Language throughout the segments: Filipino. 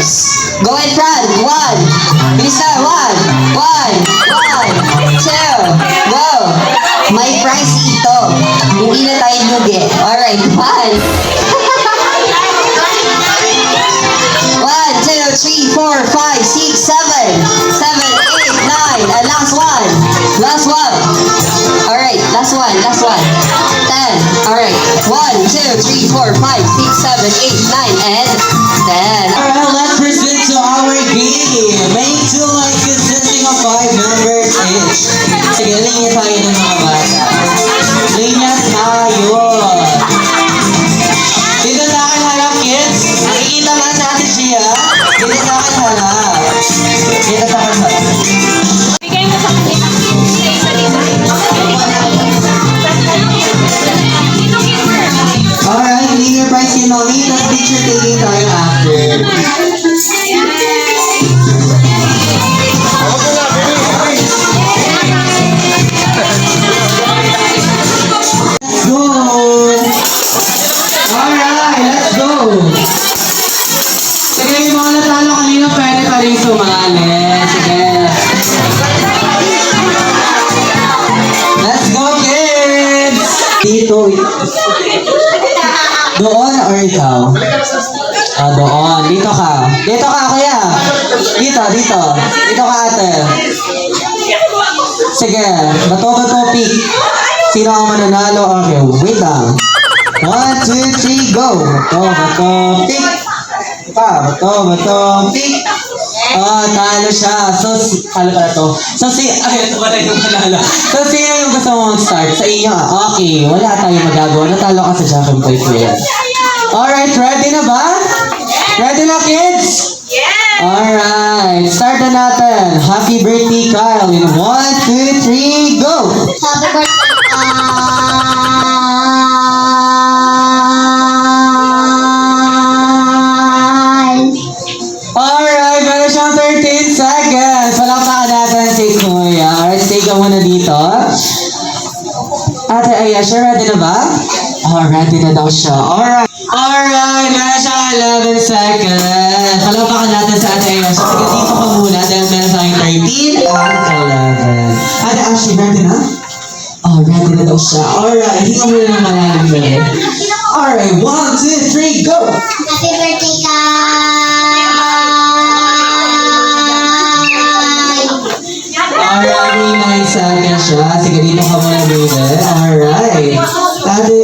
first. Go in front. One. Bilis na. One, two, go. May prize ito. Hindi na tayo lugi. Alright, one. 1, 2, 3, 4, 5, 6, 7. 7, 8, 9. And last one. Last one. Alright, last one. 10. Alright. 1, 2, 3, 4, 5, 6, 7, 8, 9, and 10. Alright, let's proceed to our game. Make two lines consisting of 5 members each. Sige, linya tayo ng mga bata. Linya tayo. Dito sa akin harap, kids. Nakikita nga sa atin siya. Dito sa akin harap. Dito sa akin harap. Bigay mo sa kanila. Alright, linya prize kay Mommy. Tapos picture taking tayo after. Let's go! Alright, let's go! Sige, yung mga natalo kanina pwede pa rin sumali. Sige. Let's go, kids! Dito. Doon or ikaw? Doon. Dito ka. Dito ka, kuya. Dito. Dito ka, ate. Sige. Bato, pick. Sino ang mananalo? Okay, wait lang. 1, 2, 3, go! Bato, pick! Bato, pick! Oh, talo siya. So, talo pala to. So, ito pala yung manalo. So, sino yung gusto mong start? Sa iyo. Okay, wala tayong magagawa. Natalo ka sa Jack and Boy Friend. Alright, ready na ba? Ready na, kids? Yes! Alright, start na natin. Happy birthday, Kyle. In 1, 2, 3, go! Happy birthday, Alright, meron siyang 13 seconds. Palakpakan natin si Kuya. Alright, stay ka muna dito. Ate Ayesha, ready na ba? Oh, ready na daw siya. Alright, meron siyang 11 seconds. Palakpakan natin sa Ate Ayesha. Sige, dito ka muna dahil meron siyang 13 at 11. Ate Ashley, ready na? Oh, ready na daw siya. Alright, hindi ka muna ng malalim na. Alright, 1, 2, 3, go! Happy birthday, Alright, may 9 seconds siya. Sige, dito ka muna, baby. Alright. Ate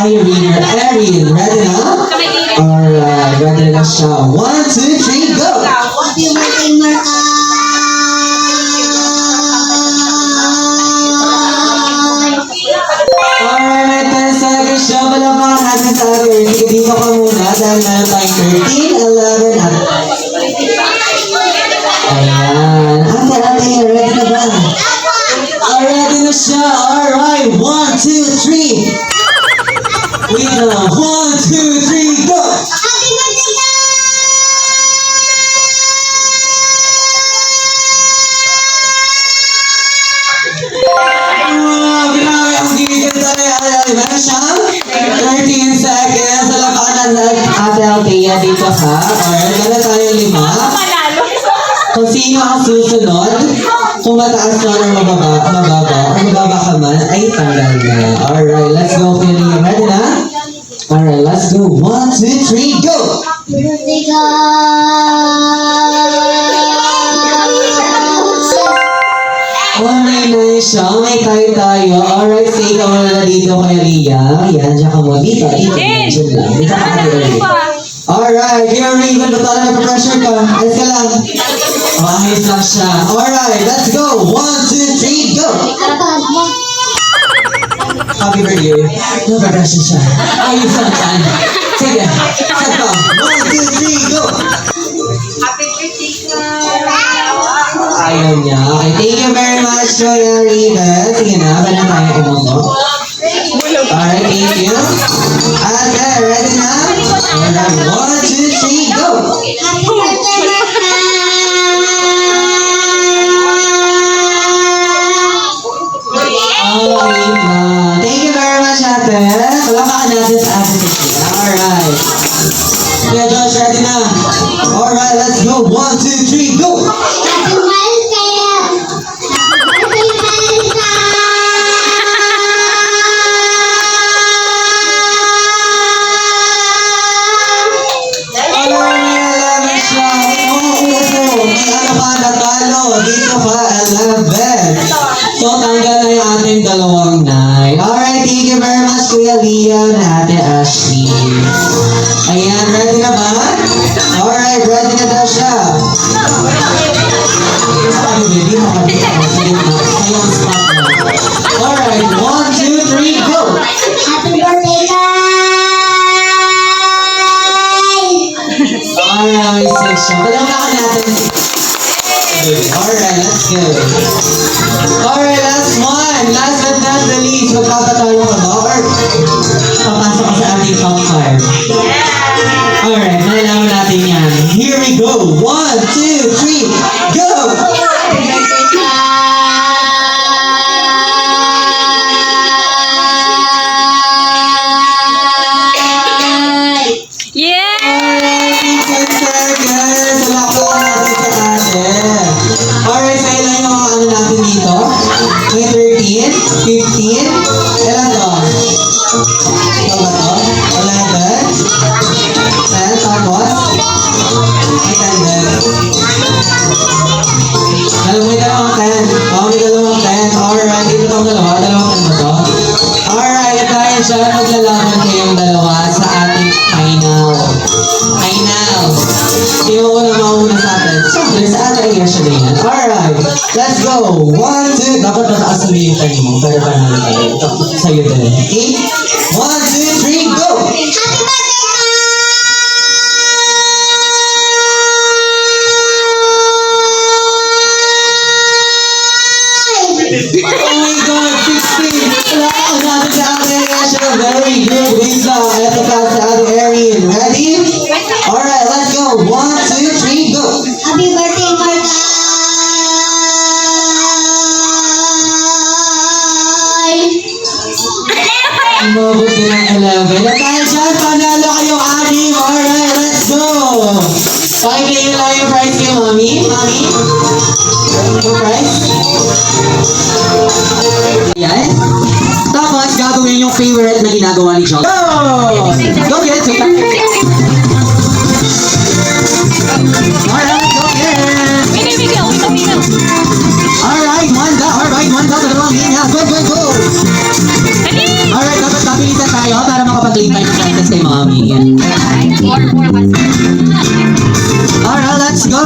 Irene, Erin, ready na? Alright, ready na siya. 1, 2, 3, go! Happy birthday, Marka. Alright, may 10 seconds siya. Palakpakan natin sa atin. Sige, dito ka muna dahil meron tayong 13, 11, at... Ayan. Ate, ready na ba? Ready na siya. Alright, 1, 2, 3. Wait na. 1, 2, 3, go! Happy birthday, Oh, grabe ang gigil tayo. Meron siyang 13 seconds. Palakpakan natin Ate Althea dito ha. Alright, meron tayo 5. Kung sino ang susunod, kung mataas man or mababa ka man, ay tanggal na. Alright, let's go, Philly. Ready na? Alright, let's go. 1, 2, 3, go! Happy birthday, Alright na siya. May tayo. Alright, stay ka muna dito kay Ria. Yan, dyan ka mo. Dito. Dyan lang. Dito ka kay Ria. Alright, you're Raven. Ba't talaga pressure ka? Ayos ka lang. Ayos lang siya. Alright, let's go. 1, 2, 3, go! Happy birthday. Nag-pressure siya. Ayos lang siya. Sige, set ka. 1, 2, 3, go! Happy birthday, Ayaw niya. Okay, thank you very much, Kuya Raven. Sige na, ba na tayo umupo? Alright, thank you. Ate, ready na? Alright, 1, 2, 3, go! Happy birthday, Marka. Thank you very much, ate. Palakpakan natin sa ate. Alright. Kuya Josh, ready na? Alright, yung dalawang nine. Alright, thank you very much, Kuya Leon, Ate Ashley. Ayan, ready na ba? Alright, ready na daw siya. Ready mo kami. Kayo ang spotlight. Alright, 1, 2, 3, go! Happy birthday, guys! Alright, may section. Palamakan natin. Alright, let's go. Alright, last one. Last but not the least, magkakatalo ka ba? Or papasok ka sa ating top 5? Alright, nalalaman natin yan. Here we go. 1, 2, 3, go! Yeah! Alright, 10 seconds. Palakpakan natin sa atin. Alright, sa ilan yung mga ano natin dito? May 13, 15, ilan to? Ito ba to? 11, 10, tapos? May 10 din. May dalawang 10. Oh, may dalawang 10. Alright, dito tong dalawa. Dalawang 10 ba to? Alright, at dahil siya, maglalaban kayong dalawa sa ating final. Final. Sino ko na mauna sa atin? Siyempre, sa ating year siya na yan. Alright, let's go. 1, 2. Dapat mataas na yung tayo mo. Pero panalo tayo. Ito, sa'yo din. Okay? 1, 2, 3, go! Happy birthday, Oh my God, 16! Wala ako natin sa ating year siya. Very good. Lisa, ito pa sa ating Erin. Ready? Alright, let's go. 1, 2, 3, go! Happy birthday, Markay! Umabot din ang 11. At dahil dyan, panalo kayong anim. Alright, let's go! Pakinggan nyo lang yung prize kay Mami. Mami? Yung prize? Ayan. Tapos, gagawin yung favorite na ginagawa ni John. Go! Go get it! Alright, go get it! Binibigyan ko ito. Alright, one down. Alright, one down. Dalawang linya. Go, go, go! Alright, dapat kapilitan tayo para makapag-claim tayo ng prices kay Mami. Yan. Alright, let's go!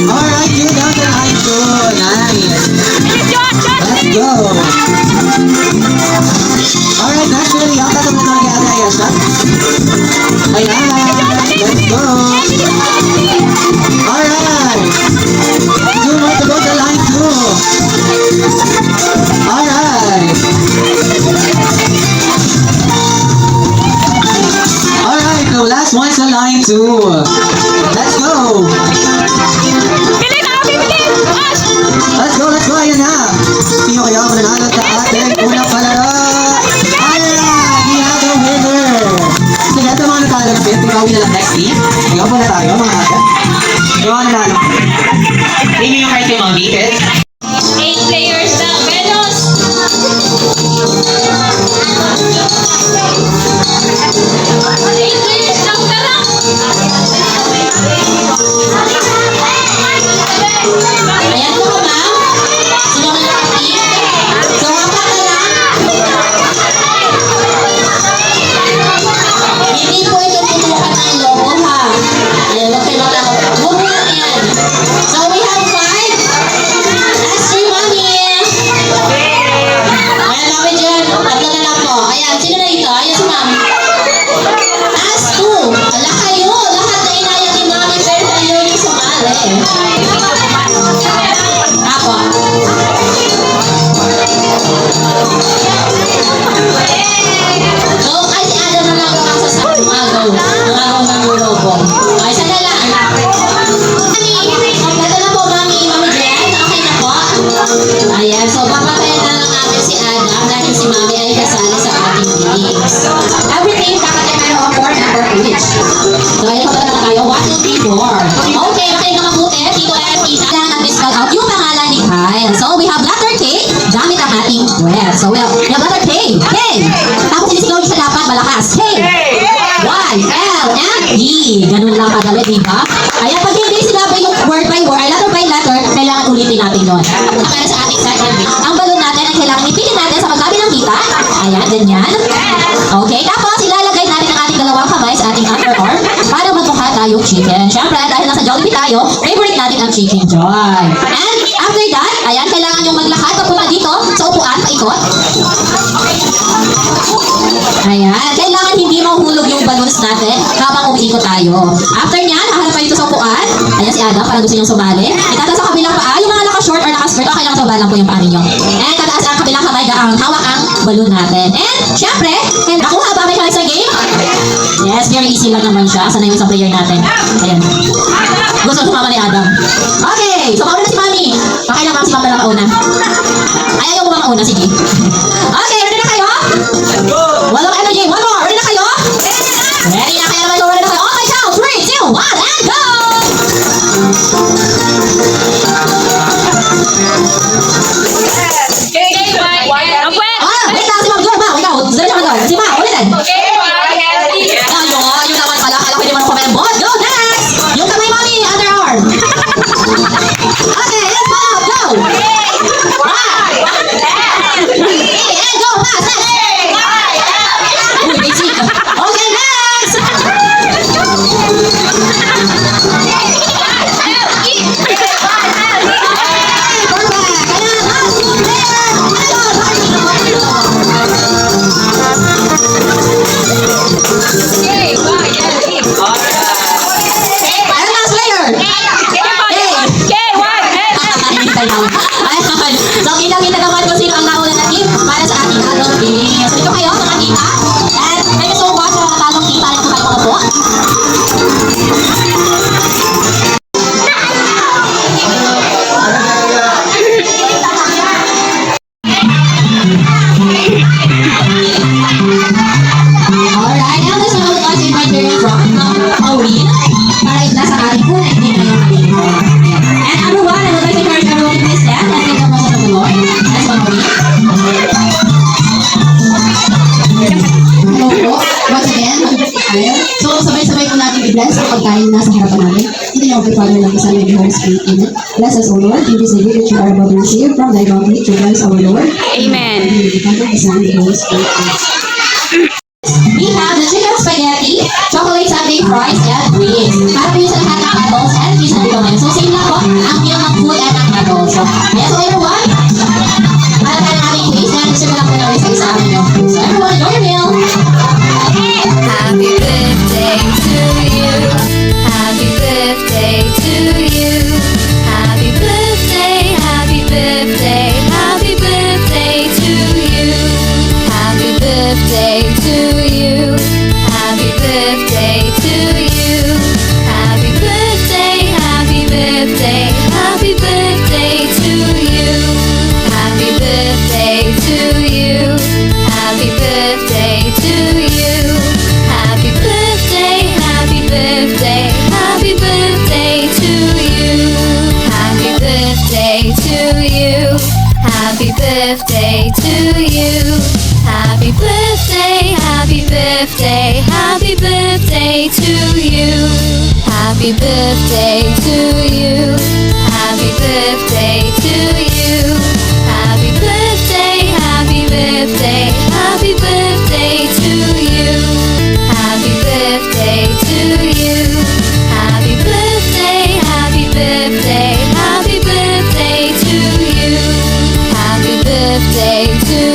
Alright, you down to line 2. Nice. Let's go! Alright, naturally, ang tatong na kay Ate Ayesha. Ayan, let's go! Alright! 2 more to go to line 2. Alright! Alright, the last one's the line 2. Let's go! Bili na! Bibili! Let's go, let's go! Ayan na! Sino kaya ang mananalo sa ating unang palaro? Alright! We have the winner! Sige, ito mga nakalagpit. Tingawin na lang next team. Tingawin po na tayo, mga ate. Tingawin na lang. Tingin yung card kay Mami, kids. 8 players na. Venus! 8 players lang. Tara! Ayan po ka, ma'am. Sino ka nakapit? So, apat na lang. Hindi po ito tutukan ng logo, ha? Ayan, huwag kayo matakot. Huwag mo lang yan. So, we have 5. Last 3, mami. Ayan, mami dyan. Tatlo na lang po. Ayan, sino na dito? Ayan si ma'am. Last 2. Ala kayo. Lahat na inaya ni mami, pero kayo yung sumali. Ako. So, ay si Adam na lang ang magsasabi. Umagaw. Umagaw ng logo. Ay, isa na lang. Mami, kompleto na po, mami. Mami Jen, okay na po? Ayan, so papatayin na lang natin si Adam dahil si mami ay kasali sa ating games. Everything, papatayin tayo ang 4 number each. So, ayun pa na tayo. 1, 2, 3, 4. Okay, pakinig na mabuti. Tito at tita. Natin spell out yung pangalan ni Kyle. So, we have letter K. Gamit ang ating web. So, we have letter K. K. Tapos sinisigaw niyo siya dapat malakas. K. Y, L, M, E. Ganun lang kadali, di ba? Kaya pag hindi sinabi yung word by word, letter by letter, kailangan ulitin natin. natin yun. Para sa ating second week. Ang balon natin ay kailangan ipilin natin sa magkabilang hita. Ayan, ganyan. Okay, tapos ilalagay natin ang ating dalawang kamay sa ating underarm para magmukha tayong chicken. Siyempre, dahil nasa Jollibee tayo, favorite natin ang Chicken Joy. And after that, ayan, kailangan yung maglakad papunta dito sa upuan, paikot. Ayan, kailangan hindi mahuhulog yung balloons natin habang umiikot tayo. After nyan, haharap tayo dito sa upuan. Ayan si Adam, parang gusto niyong sumali. Itataas sa kabilang paa, yung mga naka-short or naka-skirt, okay lang, soba lang po yung paa ninyo. And tataas ang kabilang kamay, ang hawak ang balloon natin. And, syempre, nakuha ba may challenge sa game? Yes, very easy lang naman siya. Sana yung isang player natin. Ayan. Gusto sumama ni Adam. Okay, so mauna na si Mami. Okay lang, Mami, si Mami na mauna. Ay, ayaw mo ba mauna? Sige. Okay, ready na kayo? Walang energy. One more. Ready na kayo? Ready na kayo naman. Ready na kayo. Okay, count. 3, 2, 1, and go! Ang pwede. Ah, wait lang. Si Ma'am. Go, Ma. Ikaw. Dali siya mag-go. Si Ma. Ulitin. Ayun, yun naman pala. Kala ko hindi mo na kumembot. Go, next! Yung kamay mo ni underarm. Okay, let's go. Go! And go, fast, next! Uy, basic. Okay, next! Perfect! Ayan, last two players! Ayan, last player! Hintay naman. Ayan. So, kita-kita naman kung sino ang nauna na team para sa ating talong team. So, ito kayo, mga tita. And thank you so much sa mga talong team. Para po kayo mga po. Alright, now this one I would like to invite your from Maureen para nasa ating unang team ngayong video. And everyone, I would like to encourage everyone to please stand and give the presence of the Lord. That's one Maureen. Hello po, once again, ayun. So, sabay-sabay po natin i-bless ang pagkain na sa harapan natin. Hindi niyo kay Father ng Isa and the Holy Spirit. Amen. Bless us, O Lord, in this day that you are about to receive from thy bounty through Christ our Lord. Amen. In the Father, the Son, and the Holy Spirit. Amen. We have the chicken spaghetti, chocolate sundae fries, and drinks. Para po yun sa lahat ng adults and kids na dito ngayon. So, same lang po ang meal ng food and ng adults. So, yes, so everyone, para tayo ng aming place, and gusto ko lang po na isa sa amin yung food. So, everyone, enjoy your meal! Happy birthday to you. Happy birthday to you. Happy birthday, happy birthday, happy birthday to you. Happy birthday to you. Happy birthday to you. Happy birthday, happy birthday, happy birthday to you. Happy birthday to you. Happy birthday to you. Happy birthday, happy birthday, happy birthday to you. Happy birthday to you. Happy birthday to you. Happy birthday, happy birthday, happy birthday to you. Happy birthday to you. Happy birthday to you. Happy birthday, happy birthday, happy birthday to you. Happy birthday to you. Happy birthday, happy birthday, happy birthday to you. Happy birthday to